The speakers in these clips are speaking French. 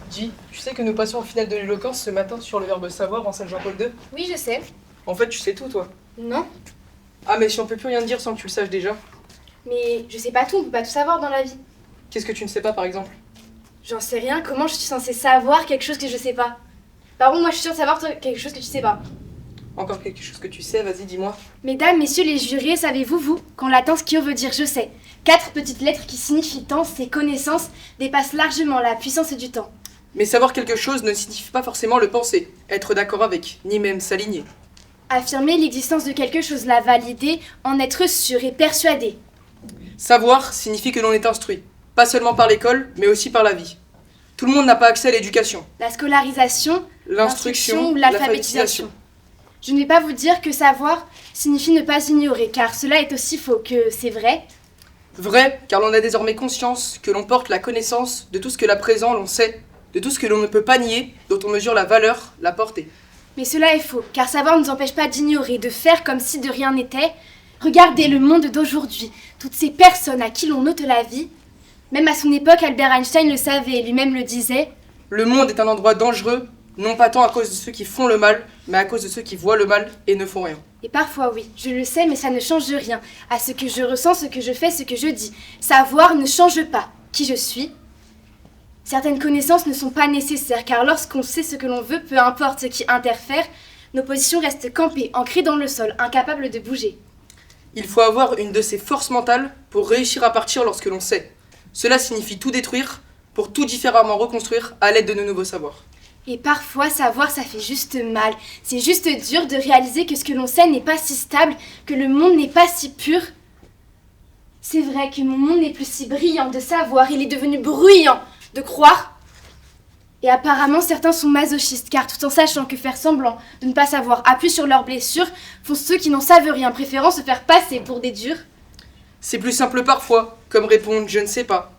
Dis, tu sais que nous passions en finale de l'éloquence ce matin sur le verbe savoir en salle Jean-Paul II? Oui, je sais. En fait, tu sais tout, toi. Non, Ah, mais si on peut plus rien dire sans que tu le saches déjà. mais je sais pas tout, on peut pas tout savoir dans la vie. Qu'est-ce que tu ne sais pas, par exemple? J'en sais rien, comment je suis censée savoir quelque chose que je sais pas? Par contre, moi je suis sûre de savoir quelque chose que tu sais pas. Encore quelque chose que tu sais, vas-y, dis-moi. Mesdames, messieurs les jurés, savez-vous, vous, qu'en latin schio veut dire je sais? 4 petites lettres qui signifient tant, ces connaissances dépassent largement la puissance du temps. Mais savoir quelque chose ne signifie pas forcément le penser, être d'accord avec, ni même s'aligner. Affirmer l'existence de quelque chose, la valider, en être sûr et persuadé. Savoir signifie que l'on est instruit, pas seulement par l'école, mais aussi par la vie. Tout le monde n'a pas accès à l'éducation, La scolarisation, l'instruction, ou l'alphabétisation. Je ne vais pas vous dire que savoir signifie ne pas ignorer, car cela est aussi faux que c'est vrai. Vrai, car l'on a désormais conscience que l'on porte la connaissance de tout ce que l'à présent l'on sait, de tout ce que l'on ne peut pas nier, dont on mesure la valeur, la portée. Mais cela est faux, car savoir ne nous empêche pas d'ignorer, de faire comme si de rien n'était. Regardez le monde d'aujourd'hui, toutes ces personnes à qui l'on ôte la vie. Même à son époque, Albert Einstein le savait et lui-même le disait. Le monde est un endroit dangereux, non pas tant à cause de ceux qui font le mal, mais à cause de ceux qui voient le mal et ne font rien. Et parfois oui, je le sais, mais ça ne change rien. À ce que je ressens, ce que je fais, ce que je dis. Savoir ne change pas qui je suis. Certaines connaissances ne sont pas nécessaires, car lorsqu'on sait ce que l'on veut, peu importe ce qui interfère, nos positions restent campées, ancrées dans le sol, incapables de bouger. Il faut avoir une de ces forces mentales pour réussir à partir lorsque l'on sait. Cela signifie tout détruire, pour tout différemment reconstruire à l'aide de nos nouveaux savoirs. Et parfois, savoir, ça fait juste mal. C'est juste dur de réaliser que ce que l'on sait n'est pas si stable, que le monde n'est pas si pur. C'est vrai que mon monde n'est plus si brillant de savoir, il est devenu bruyant de croire. Et apparemment, certains sont masochistes, car tout en sachant que faire semblant de ne pas savoir appuie sur leurs blessures, font ceux qui n'en savent rien, préférant se faire passer pour des durs. C'est plus simple parfois, comme répondre je ne sais pas,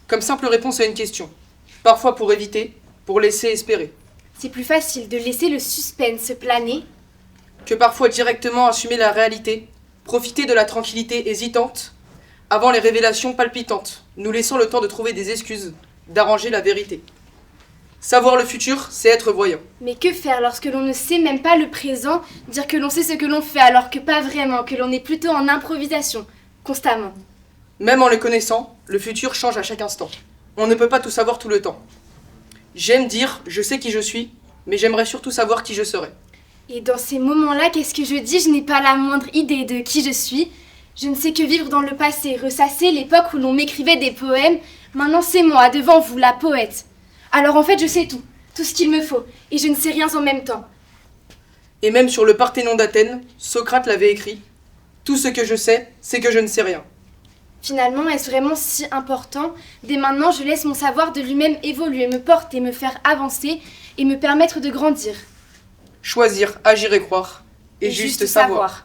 comme simple réponse à une question. Parfois pour éviter, pour laisser espérer. C'est plus facile de laisser le suspense planer Que parfois directement assumer la réalité, profiter de la tranquillité hésitante, avant les révélations palpitantes, nous laissant le temps de trouver des excuses, d'arranger la vérité. Savoir le futur, c'est être voyant. Mais que faire lorsque l'on ne sait même pas le présent, dire que l'on sait ce que l'on fait alors que pas vraiment, que l'on est plutôt en improvisation, constamment. Même en le connaissant, le futur change à chaque instant. On ne peut pas tout savoir tout le temps. J'aime dire, je sais qui je suis, mais j'aimerais surtout savoir qui je serai. Et dans ces moments-là, qu'est-ce que je dis? Je n'ai pas la moindre idée de qui je suis. Je ne sais que vivre dans le passé, ressasser l'époque où l'on m'écrivait des poèmes. Maintenant c'est moi, devant vous, la poète. Alors en fait je sais tout ce qu'il me faut, et je ne sais rien en même temps. Et même sur le Parthénon d'Athènes, Socrate l'avait écrit. Tout ce que je sais, c'est que je ne sais rien. Finalement, est-ce vraiment si important? Dès maintenant, je laisse mon savoir de lui-même évoluer, me porter, me faire avancer et me permettre de grandir. Choisir, agir et croire, et juste savoir.